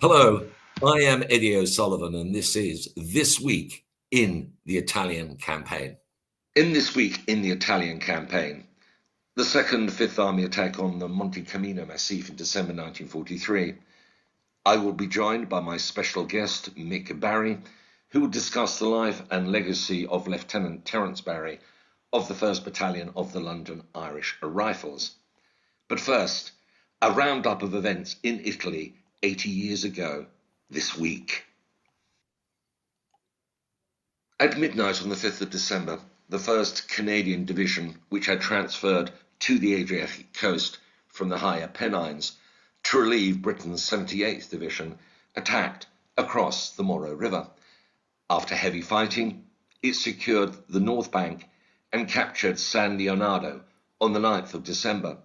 Hello, I am Eddie O'Sullivan, and this is This Week in the Italian Campaign. In This Week in the Italian Campaign, the Second Fifth Army attack on the Monte Camino Massif in December 1943, I will be joined by my special guest, Mick Barry, who will discuss the life and legacy of Lieutenant Terence Barry of the 1st Battalion of the London Irish Rifles. But first, a roundup of events in Italy 80 years ago this week. At midnight on the 5th of December, the 1st Canadian Division, which had transferred to the Adriatic coast from the higher Pennines to relieve Britain's 78th Division, attacked across the Moro River. After heavy fighting, it secured the North Bank and captured San Leonardo on the 9th of December.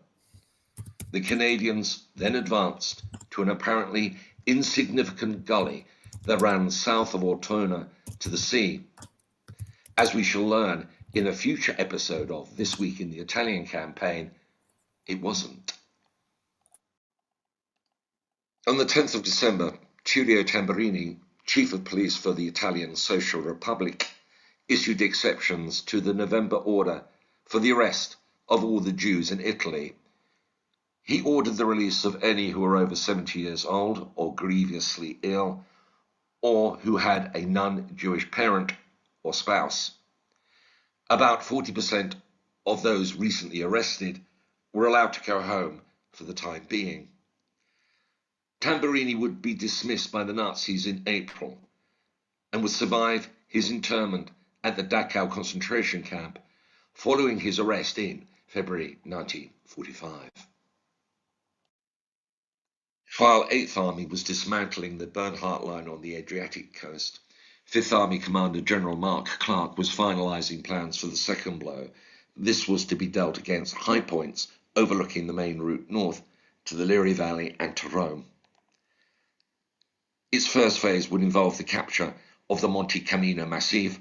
The Canadians then advanced to an apparently insignificant gully that ran south of Ortona to the sea. As we shall learn in a future episode of This Week in the Italian Campaign, it wasn't. On the 10th of December, Tullio Tamburini, Chief of Police for the Italian Social Republic, issued exceptions to the November order for the arrest of all the Jews in Italy. He ordered the release of any who were over 70 years old or grievously ill, or who had a non-Jewish parent or spouse. About 40% of those recently arrested were allowed to go home for the time being. Tamburini would be dismissed by the Nazis in April and would survive his internment at the Dachau concentration camp following his arrest in February 1945. While 8th Army was dismantling the Bernhardt Line on the Adriatic coast, 5th Army Commander General Mark Clark was finalising plans for the second blow. This was to be dealt against high points overlooking the main route north to the Liri Valley and to Rome. Its first phase would involve the capture of the Monte Camino Massif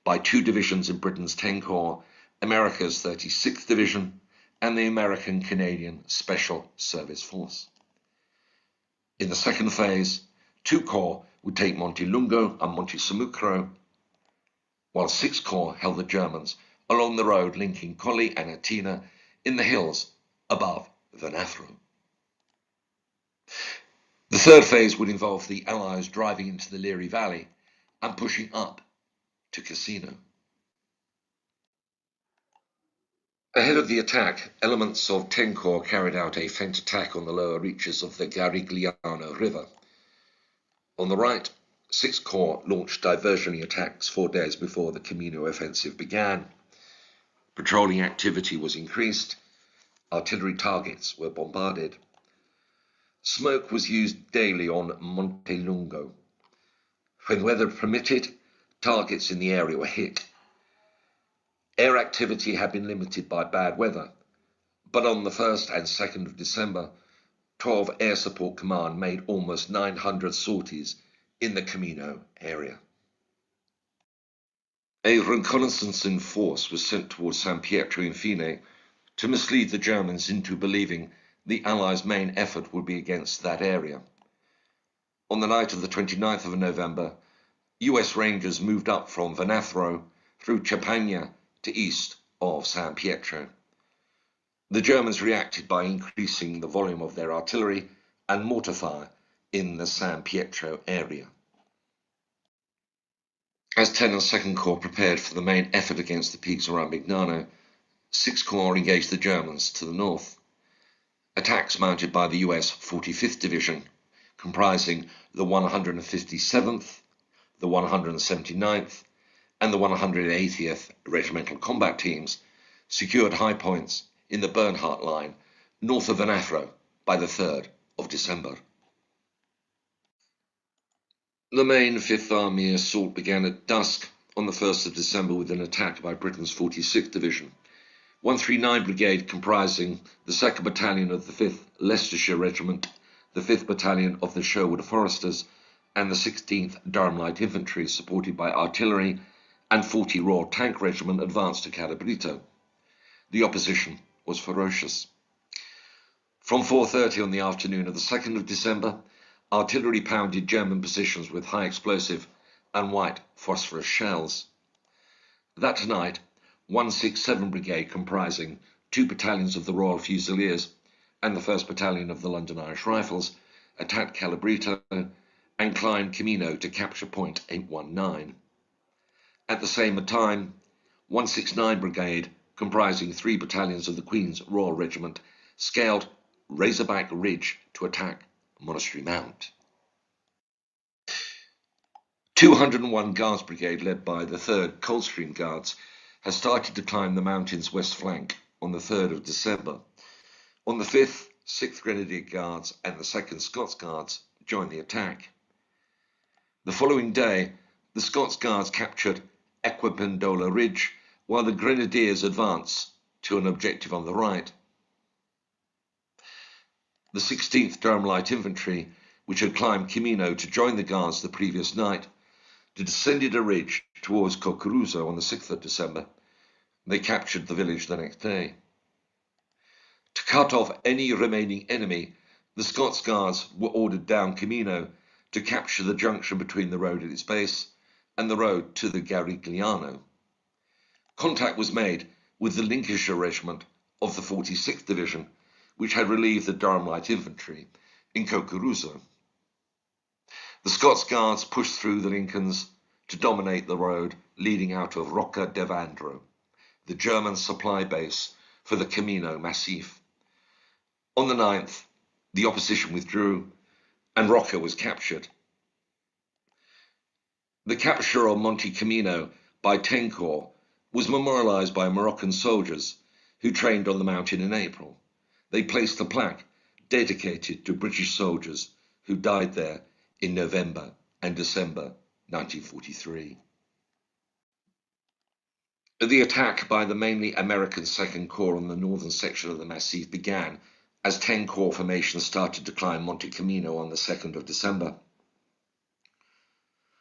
by 2 divisions of Britain's 10 Corps, America's 36th Division, and the American-Canadian Special Service Force. In the second phase, 2 Corps would take Monte Lungo and Monte Sammucro, while 6 Corps held the Germans along the road linking Colli and Atina in the hills above Venafro. The third phase would involve the Allies driving into the Liri Valley and pushing up to Cassino. Ahead of the attack, elements of 10 Corps carried out a feint attack on the lower reaches of the Garigliano River. On the right, 6 Corps launched diversionary attacks 4 days before the Camino offensive began. Patrolling activity was increased, artillery targets were bombarded. Smoke was used daily on Monte Lungo. When weather permitted, targets in the area were hit. Air activity had been limited by bad weather, but on the 1st and 2nd of December, 12 Air Support Command made almost 900 sorties in the Camino area. A reconnaissance in force was sent towards San Pietro Infine to mislead the Germans into believing the Allies' main effort would be against that area. On the night of the 29th of November, US Rangers moved up from Venafro through Campagna to east of San Pietro. The Germans reacted by increasing the volume of their artillery and mortar fire in the San Pietro area. As 10 and 2nd Corps prepared for the main effort against the peaks around Mignano, 6 Corps engaged the Germans to the north. Attacks mounted by the US 45th Division, comprising the 157th, the 179th, and the 180th Regimental Combat Teams secured high points in the Bernhardt Line north of Vanafro by the 3rd of December. The main Fifth Army assault began at dusk on the 1st of December with an attack by Britain's 46th Division. 139 Brigade, comprising the 2nd Battalion of the 5th Leicestershire Regiment, the 5th Battalion of the Sherwood Foresters, and the 16th Durham Light Infantry, supported by artillery, and 40 Royal Tank Regiment, advanced to Calabrito. The opposition was ferocious. From 4:30 on the afternoon of the 2nd of December, artillery pounded German positions with high explosive and white phosphorus shells. That night, 167 Brigade, comprising 2 battalions of the Royal Fusiliers and the 1st Battalion of the London Irish Rifles, attacked Calabrito and climbed Camino to capture Point 819. At the same time, 169 Brigade, comprising 3 battalions of the Queen's Royal Regiment, scaled Razorback Ridge to attack Monastery Mount. 201 Guards Brigade, led by the 3rd Coldstream Guards, has started to climb the mountain's west flank on the 3rd of December. On the 5th, 6th Grenadier Guards and the 2nd Scots Guards joined the attack. The following day, the Scots Guards captured Equipendola Ridge, while the Grenadiers advanced to an objective on the right. The 16th Durham Light Infantry, which had climbed Camino to join the Guards the previous night, descended a ridge towards Cocuruso on the 6th of December. They captured the village the next day. To cut off any remaining enemy, the Scots Guards were ordered down Camino to capture the junction between the road at its base and the road to the Garigliano. Contact was made with the Lincolnshire Regiment of the 46th Division, which had relieved the Durham Light Infantry in Cocuruso. The Scots Guards pushed through the Lincolns to dominate the road leading out of Rocca d'Evandro, the German supply base for the Camino Massif. On the 9th, the opposition withdrew and Rocca was captured. The capture of Monte Camino by Tencourt was memorialized by Moroccan soldiers who trained on the mountain in April. They placed a plaque dedicated to British soldiers who died there in November and December 1943. The attack by the mainly American Second Corps on the northern section of the Massif began as 10 Corps formations started to climb Monte Camino on the 2nd of December.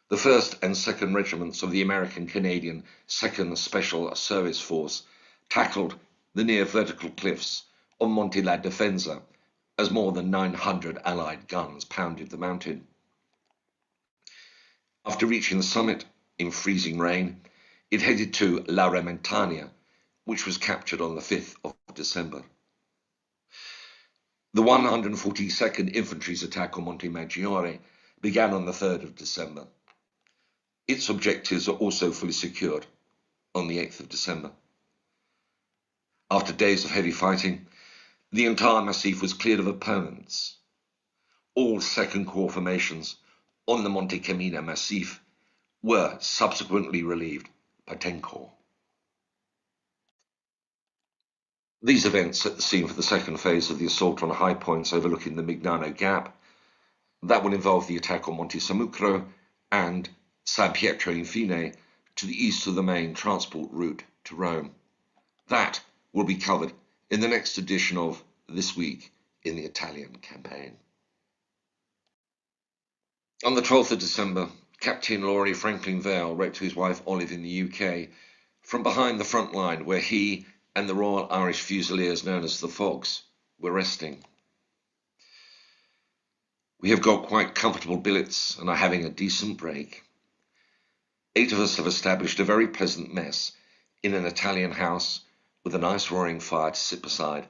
The 1st and 2nd Regiments of the American-Canadian 2nd Special Service Force tackled the near vertical cliffs of Monte La Defensa as more than 900 Allied guns pounded the mountain. After reaching the summit in freezing rain, it headed to La Rementania, which was captured on the 5th of December. The 142nd Infantry's attack on Monte Maggiore began on the 3rd of December. Its objectives are also fully secured on the 8th of December. After days of heavy fighting, the entire Massif was cleared of opponents. All Second Corps formations on the Monte Camino Massif were subsequently relieved by 10 Corps. These events set the scene for the second phase of the assault on high points overlooking the Mignano Gap. That will involve the attack on Monte Sammucro and San Pietro Infine to the east of the main transport route to Rome. That will be covered in the next edition of This Week in the Italian Campaign. On the 12th of December, Captain Laurie Franklin Vale wrote to his wife Olive in the UK from behind the front line where he and the Royal Irish Fusiliers, known as the Fogs, were resting. We have got quite comfortable billets and are having a decent break. 8 of us have established a very pleasant mess in an Italian house with a nice roaring fire to sit beside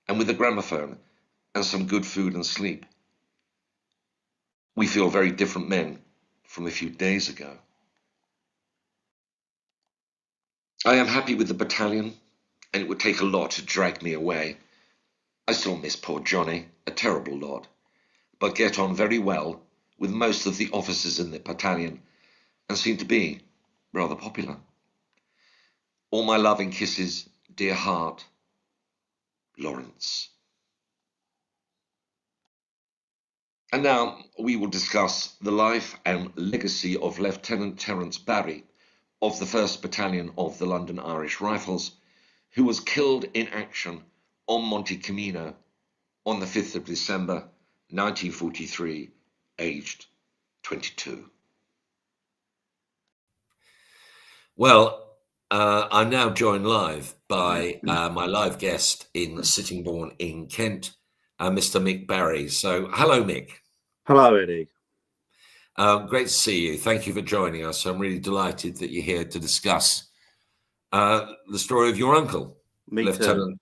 and with a gramophone and some good food and sleep. We feel very different men from a few days ago. I am happy with the battalion, and it would take a lot to drag me away. I still miss poor Johnny, a terrible lot, but get on very well with most of the officers in the battalion and seem to be rather popular. All my love and kisses, dear heart, Lawrence. And now we will discuss the life and legacy of Lieutenant Terence Barry of the 1st Battalion of the London Irish Rifles, who was killed in action on Monte Camino on the 5th of December 1943, aged 22. Well, I'm now joined live by my live guest in Sittingbourne in Kent, Mr. Mick Barry. So, hello, Mick. Hello, Eddie. Great to see you. Thank you for joining us. I'm really delighted that you're here to discuss the story of your uncle, Lieutenant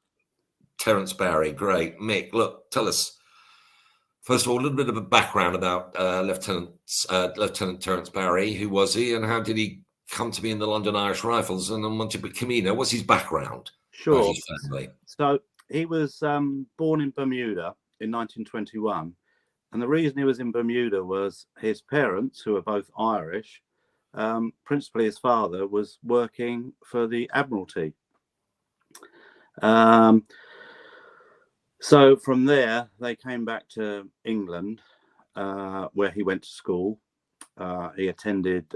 Terence Barry. Great. Mick, look, tell us, first of all, a little bit of a background about Lieutenant Terence Barry. Who was he and how did he come to be in the London Irish Rifles and on Monte Camino? What's his background? Sure. His family? So he was born in Bermuda in 1921. And the reason he was in Bermuda was his parents, who were both Irish, principally his father, was working for the admiralty. So from there, they came back to England, where he went to school. He attended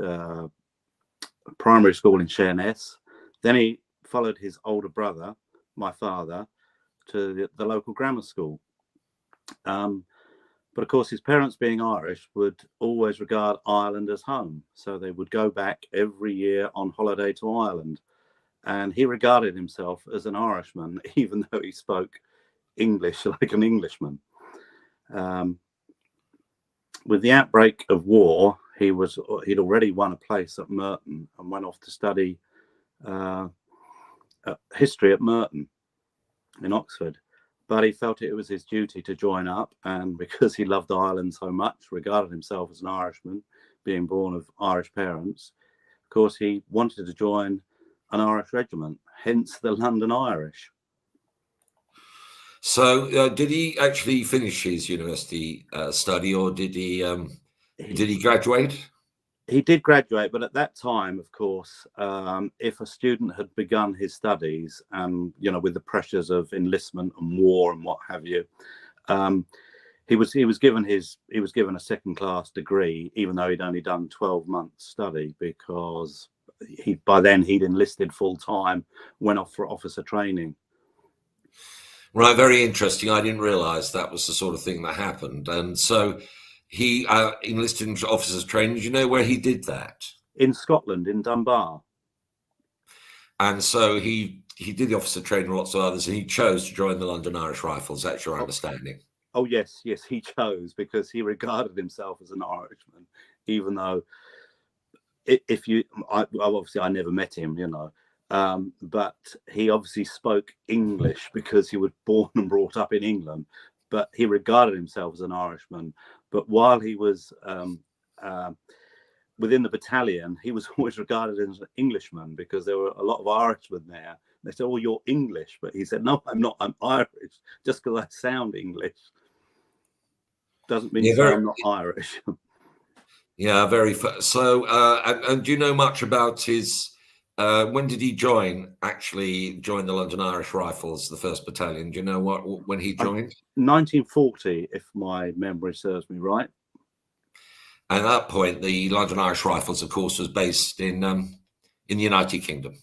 primary school in Sheerness. Then he followed his older brother, my father, to the local grammar school. But of course, his parents, being Irish, would always regard Ireland as home. So they would go back every year on holiday to Ireland. And he regarded himself as an Irishman, even though he spoke English like an Englishman. With the outbreak of war, he'd already won a place at Merton and went off to study history at Merton in Oxford. But he felt it was his duty to join up, and because he loved Ireland so much, regarded himself as an Irishman, being born of Irish parents, of course, he wanted to join an Irish regiment, hence the London Irish. So, did he actually finish his university study, or did he graduate? He did graduate, but at that time, of course, if a student had begun his studies, with the pressures of enlistment and war and what have you, he was given a second-class degree, even though he'd only done 12 months study, because by then he'd enlisted full time, went off for officer training. Right, very interesting. I didn't realise that was the sort of thing that happened, and so. He enlisted in officers' training. Do you know where he did that? In Scotland, in Dunbar. And so he did the officer training with lots of others, and he chose to join the London Irish Rifles. That's your understanding? Oh, yes, he chose because he regarded himself as an Irishman, even though I never met him, but he obviously spoke English because he was born and brought up in England, but he regarded himself as an Irishman. But while he was within the battalion, he was always regarded as an Englishman because there were a lot of Irishmen there. They said, "Oh, you're English," but he said, "No, I'm not. I'm Irish. Just because I sound English doesn't mean I'm not Irish." Yeah, so. And do you know much about his? When did he actually join the London Irish Rifles, the 1st Battalion? Do you know when he joined? 1940, if my memory serves me right. And at that point, the London Irish Rifles, of course, was based in the United Kingdom.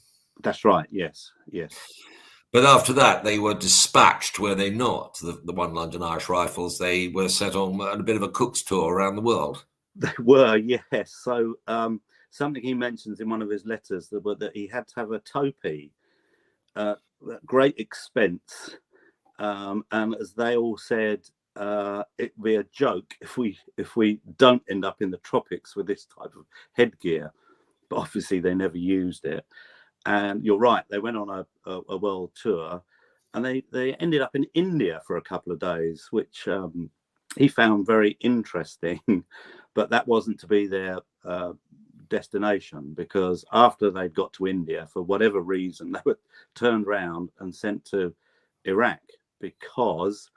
That's right. Yes. But after that, they were dispatched, were they not? The one London Irish Rifles, they were set on a bit of a Cook's tour around the world. They were, yes. So something he mentions in one of his letters that he had to have a topee at great expense. And as they all said, it'd be a joke if we don't end up in the tropics with this type of headgear. But obviously they never used it. And you're right, they went on a world tour, and they ended up in India for a couple of days, which he found very interesting. But that wasn't to be their destination, because after they'd got to India, for whatever reason, they were turned around and sent to Iraq, because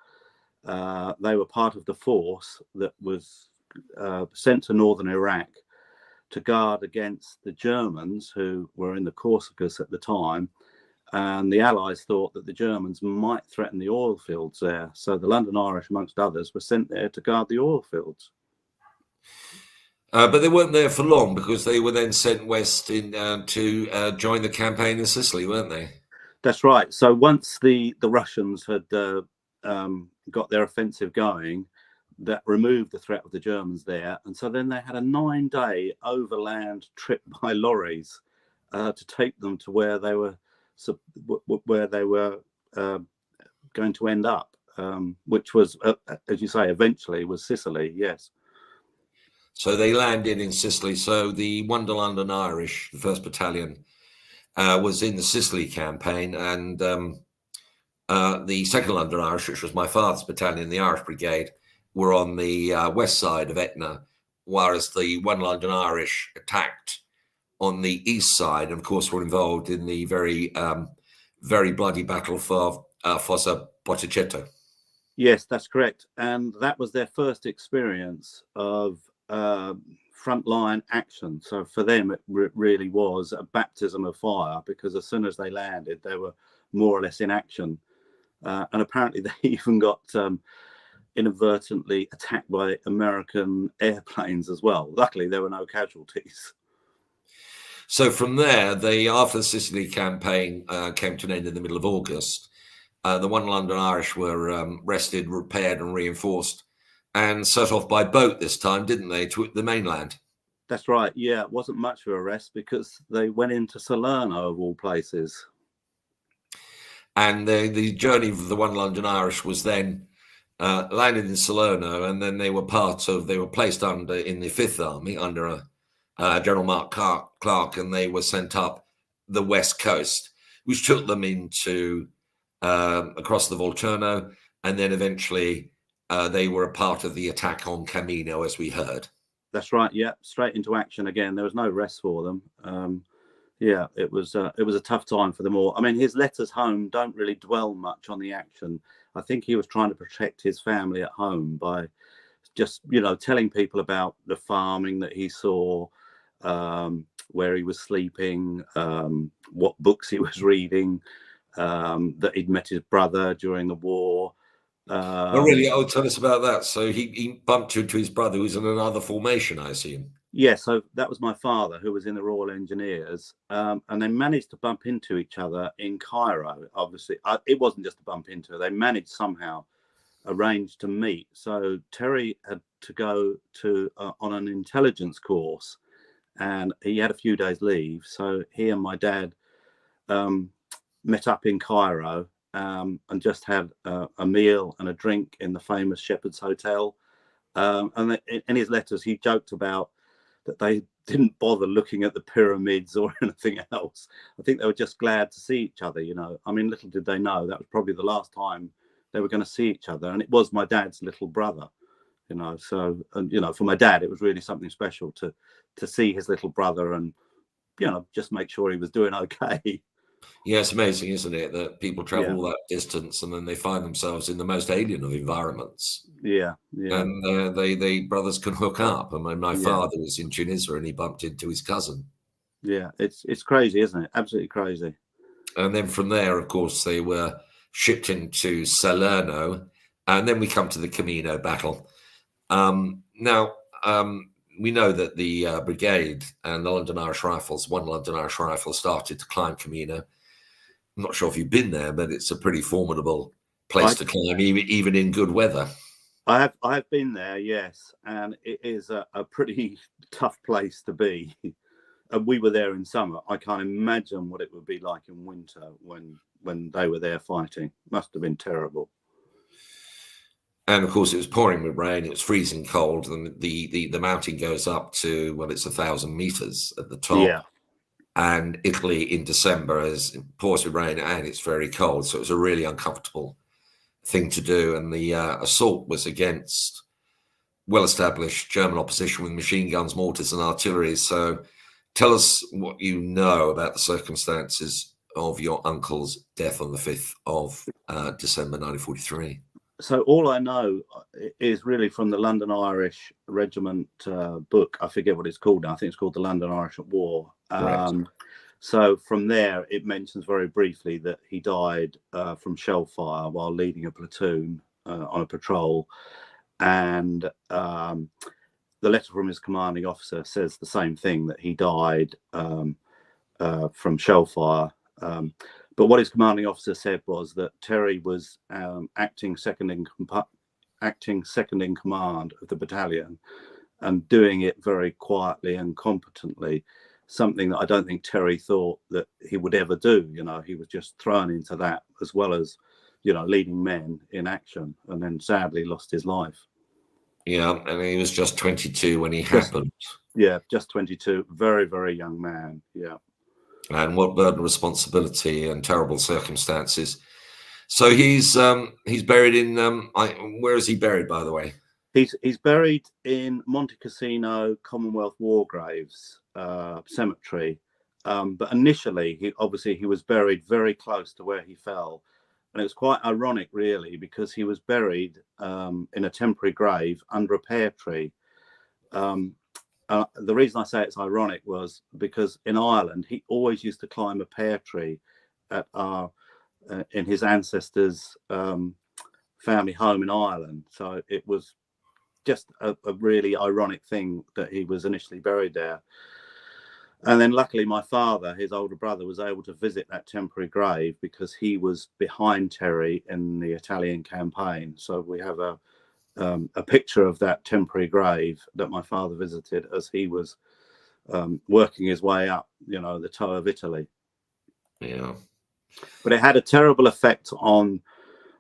they were part of the force that was sent to northern Iraq to guard against the Germans who were in the Corsicas at the time. And the Allies thought that the Germans might threaten the oil fields there. So the London Irish, amongst others, were sent there to guard the oil fields. But they weren't there for long, because they were then sent west to join the campaign in Sicily, weren't they? That's right. So once the Russians had got their offensive going, that removed the threat of the Germans there. And so then they had a 9-day overland trip by lorries to take them to where they were going to end up, which was, as you say, eventually was Sicily. Yes. So they landed in Sicily. So the 1 London Irish, the 1st Battalion, was in the Sicily campaign, and the 2nd London Irish, which was my father's battalion, the Irish Brigade, were on the west side of Etna, whereas the 1 London Irish attacked on the east side, and of course were involved in the very bloody battle for Fossa Botticetto. Yes, that's correct. And that was their first experience of frontline action. So for them, it really was a baptism of fire, because as soon as they landed, they were more or less in action. And apparently they even got inadvertently attacked by American airplanes as well. Luckily, there were no casualties. So from there, after the Sicily campaign came to an end in the middle of August, the 1 London Irish were rested, repaired and reinforced, and set off by boat this time, didn't they, to the mainland? That's right. Yeah, it wasn't much of a rest, because they went into Salerno, of all places. And the journey of the 1 London Irish was then landed in Salerno, and then they were placed in the 5th Army under General Mark Clark, and they were sent up the west coast, which took them into across the Volturno, and then eventually they were a part of the attack on Camino, as we heard. That's right. Yeah, straight into action again. There was no rest for them. Yeah, it was a tough time for them all. I mean, his letters home don't really dwell much on the action. I think he was trying to protect his family at home by just, telling people about the farming that he saw, where he was sleeping, what books he was reading, that he'd met his brother during the war. Oh, really? Oh, tell us about that. So he bumped into his brother, who's in another formation, I assume. Yeah, so that was my father, who was in the Royal Engineers, and they managed to bump into each other in Cairo. Obviously, it wasn't just a bump into; they managed somehow arrange to meet. So Terry had to go to on an intelligence course, and he had a few days leave. So he and my dad met up in Cairo and just had a meal and a drink in the famous Shepherd's Hotel. And in his letters, he joked about that they didn't bother looking at the pyramids or anything else. I think they were just glad to see each other, I mean, little did they know that was probably the last time they were going to see each other. And it was my dad's little brother, so, and, for my dad, it was really something special to see his little brother and, just make sure he was doing okay. Yeah, it's amazing, isn't it, that people travel all that distance and then they find themselves in the most alien of environments. Yeah. And they brothers can hook up. I mean, my father was in Tunisia and he bumped into his cousin. Yeah, it's crazy, isn't it? Absolutely crazy. And then from there, of course, they were shipped into Salerno, and then we come to the Camino battle. Now, we know that the brigade and the London Irish Rifles, 1 London Irish Rifle, started to climb Camino. I'm not sure if you've been there, but it's a pretty formidable place to climb, even in good weather. I have been there, yes, and it is a pretty tough place to be. And we were there in summer. I can't imagine what it would be like in winter when they were there fighting. Must have been terrible. And of course, it was pouring with rain. It was freezing cold, and the mountain goes up to, well, it's 1,000 meters at the top. Yeah. And Italy in December it pours with rain and it's very cold. So it was a really uncomfortable thing to do. And the assault was against well-established German opposition with machine guns, mortars and artillery. So tell us what you know about the circumstances of your uncle's death on the 5th of December 1943. So all I know is really from the London Irish Regiment book. I forget what it's called now. I think it's called the London Irish at War. So from there, it mentions very briefly that he died from shell fire while leading a platoon on a patrol. And the letter from his commanding officer says the same thing, that he died from shell fire. But what his commanding officer said was that Terry was acting second in command of the battalion and doing it very quietly and competently, something that I don't think Terry thought that he would ever do. You know, he was just thrown into that, as well as, you know, leading men in action, and then sadly lost his life. Yeah, and he was just 22 when he happened. Yeah, just 22. Very, very young man. Yeah. And what burden of responsibility and terrible circumstances. So he's buried in where is he buried, by the way? He's buried in Monte Cassino Commonwealth War Graves Cemetery. But initially, he was buried very close to where he fell. And it was quite ironic, really, because he was buried in a temporary grave under a pear tree. The reason I say it's ironic was because in Ireland, he always used to climb a pear tree at in his ancestors' family home in Ireland. So it was just a really ironic thing that he was initially buried there. And then luckily my father, his older brother, was able to visit that temporary grave because he was behind Terry in the Italian campaign. So we have a picture of that temporary grave that my father visited as he was working his way up, you know, the toe of Italy. Yeah. But it had a terrible effect on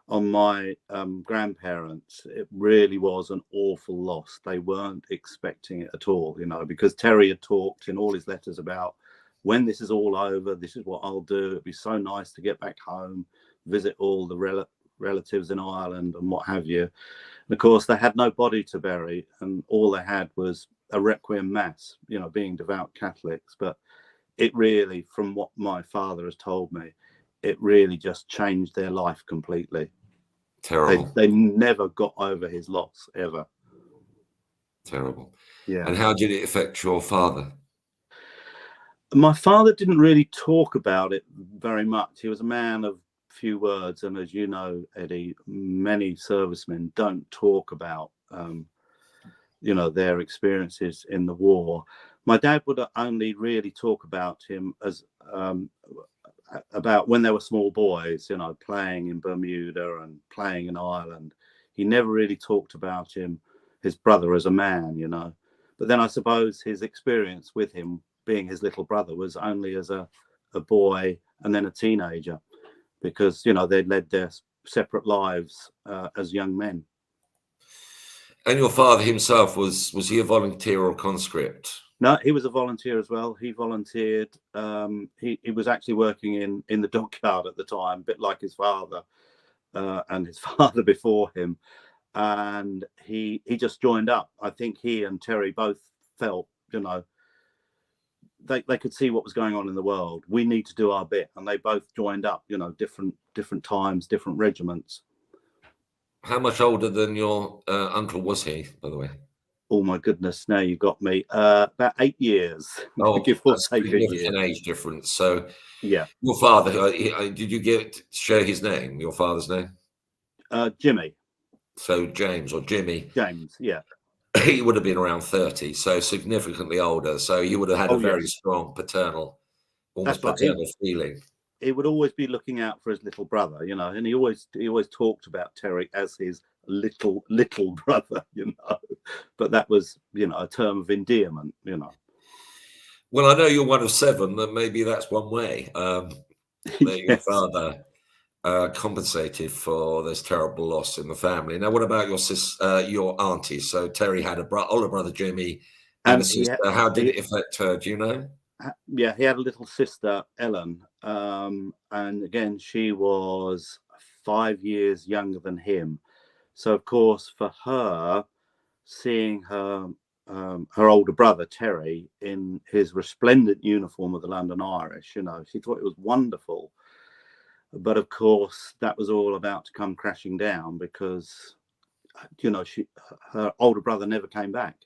my grandparents. It really was an awful loss. They weren't expecting it at all, you know, because Terry had talked in all his letters about, when this is all over, this is what I'll do. It'd be so nice to get back home, visit all the relatives in Ireland and what have you. And of course, they had no body to bury, and all they had was a requiem mass, you know, being devout Catholics. But it really, from what my father has told me, it really just changed their life completely. Terrible. They never got over his loss, ever. Terrible. Yeah. And how did it affect your father? My father didn't really talk about it very much. He was a man of few words, and as you know, Eddie, many servicemen don't talk about you know, their experiences in the war. My dad would only really talk about him as about when they were small boys, you know, playing in Bermuda and playing in Ireland. He never really talked about his brother as a man, you know. But then I suppose his experience with him being his little brother was only as a boy and then a teenager, because, you know, they'd led their separate lives as young men. And your father himself, was he a volunteer or conscript? No, he was a volunteer as well. He volunteered. He was actually working in the dockyard at the time, a bit like his father and his father before him. And he just joined up. I think he and Terry both felt, you know, they could see what was going on in the world. We need to do our bit, and they both joined up. You know, different times, different regiments. How much older than your uncle was he, by the way? Oh my goodness! Now you got me. About 8 years. Oh, give or that's take a year. An age difference. So, yeah. Your father, did you share his name? Your father's name? Jimmy. So James or Jimmy. James. Yeah. He would have been around 30, so significantly older. So he would have had a very strong paternal, almost paternal feeling. He would always be looking out for his little brother, you know, and he always talked about Terry as his little brother, you know. But that was, you know, a term of endearment, you know. Well, I know you're one of 7, but maybe that's one way. Yes. Your father compensated for this terrible loss in the family. Now, what about your your auntie? So Terry had older brother Jimmy and a sister. How did it affect her? Do you know? Yeah, he had a little sister, Ellen, and again, she was 5 years younger than him. So, of course, for her, seeing her older brother Terry in his resplendent uniform of the London Irish, you know, she thought it was wonderful. But of course, that was all about to come crashing down because, her older brother never came back.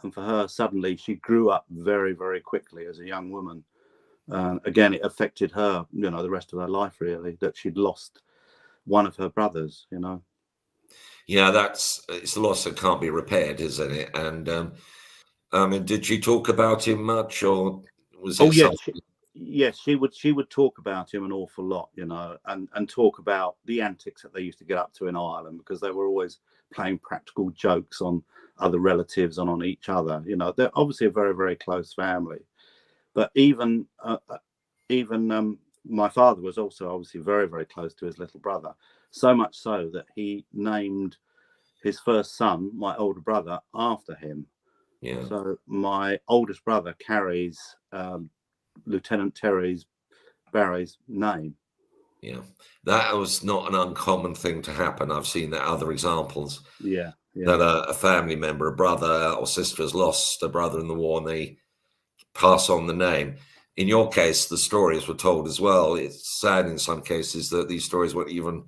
And for her, suddenly she grew up very, very quickly as a young woman. Again, it affected her, the rest of her life, really, that she'd lost one of her brothers, Yeah, it's a loss that can't be repaired, isn't it? And I mean, did she talk about him much, or was it something? Yes, she would talk about him an awful lot, and talk about the antics that they used to get up to in Ireland, because they were always playing practical jokes on other relatives and on each other. They're obviously a very, very close family. But even my father was also obviously very, very close to his little brother, so much so that he named his first son, my older brother, after him. Yeah. So my oldest brother carries Lieutenant Terence Barry's name. Yeah, that was not an uncommon thing to happen. I've seen that other examples. Yeah. That a family member, a brother or sister, has lost a brother in the war, and they pass on the name. In your case, the stories were told as well. It's sad in some cases that these stories weren't even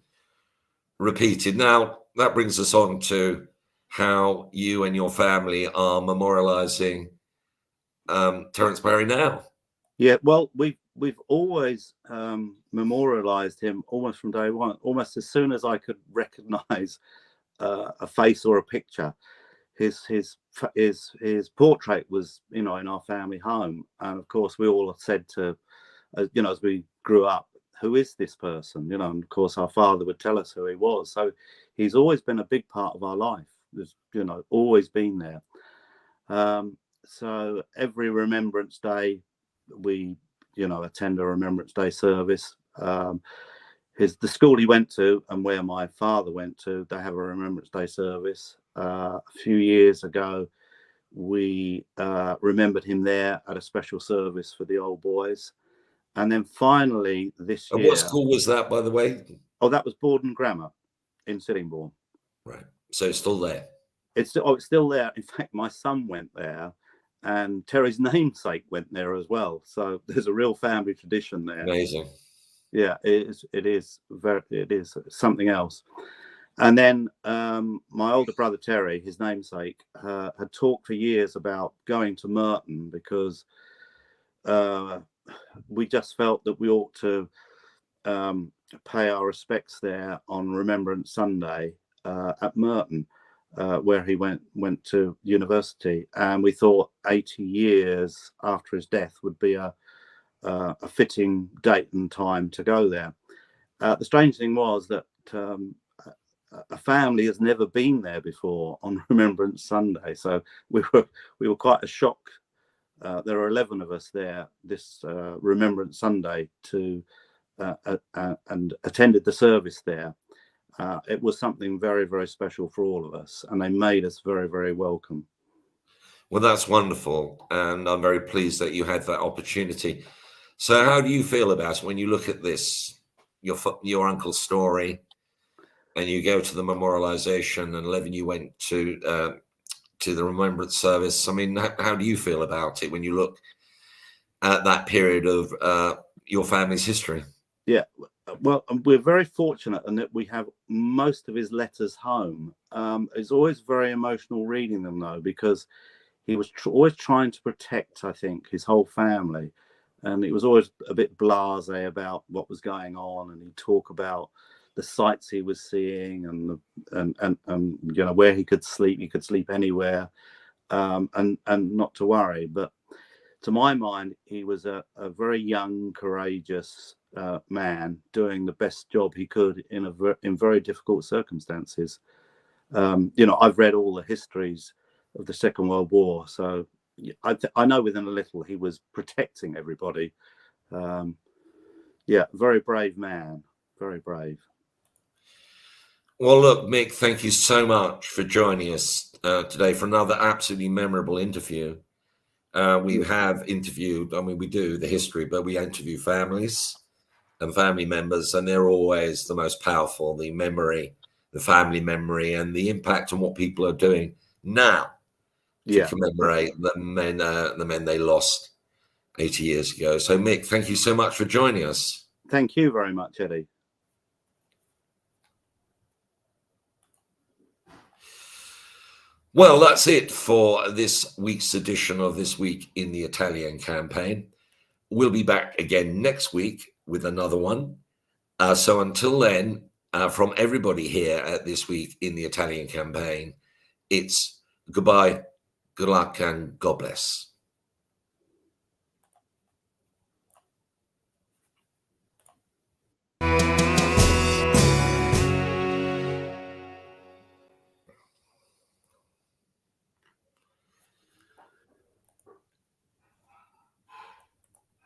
repeated. Now, that brings us on to how you and your family are memorializing Terence Barry now. Yeah, well, we've always memorialized him almost from day one. Almost as soon as I could recognize a face or a picture, his portrait was, in our family home, and of course we all said to, as we grew up, who is this person? And of course our father would tell us who he was. So he's always been a big part of our life. There's, always been there. So every Remembrance Day, we, attend a Remembrance Day service. The school he went to and where my father went to, they have a Remembrance Day service. A few years ago, we remembered him there at a special service for the old boys. And then finally this year... And what school was that, by the way? Oh, that was Borden Grammar in Sittingbourne. Right. So it's still there? It's still there. In fact, my son went there, and Terry's namesake went there as well. So there's a real family tradition there. Amazing. Yeah, it is something else. And then my older brother Terry, his namesake, had talked for years about going to Merton, because we just felt that we ought to pay our respects there on Remembrance Sunday at Merton, where he went to university. And we thought 80 years after his death would be a fitting date and time to go there. The strange thing was that a family has never been there before on Remembrance Sunday, so we were quite a shock. There are 11 of us there this Remembrance Sunday and attended the service there. It was something very, very special for all of us, and they made us very, very welcome. Well, that's wonderful, and I'm very pleased that you had that opportunity. So how do you feel about it when you look at this, your uncle's story, and you go to the memorialization, and 11 you went to the remembrance service? I mean, how do you feel about it when you look at that period of your family's history? Yeah, well, we're very fortunate in that we have most of his letters home. It's always very emotional reading them, though, because he was always trying to protect, I think, his whole family. And he was always a bit blasé about what was going on, and he'd talk about the sights he was seeing and where he could sleep. He could sleep anywhere, and not to worry. But to my mind, he was a very young, courageous man doing the best job he could in very difficult circumstances. I've read all the histories of the Second World War, so I know within a little he was protecting everybody. Very brave man, very brave. Well, look, Mick, thank you so much for joining us today for another absolutely memorable interview. We have interviewed, we do the history, but we interview families and family members, and they're always the most powerful, the memory, the family memory, and the impact on what people are doing now to commemorate the men they lost 80 years ago. So, Mick, thank you so much for joining us. Thank you very much, Eddie. Well, that's it for this week's edition of This Week in the Italian Campaign. We'll be back again next week with another one. So until then, from everybody here at This Week in the Italian Campaign, it's goodbye, good luck, and God bless.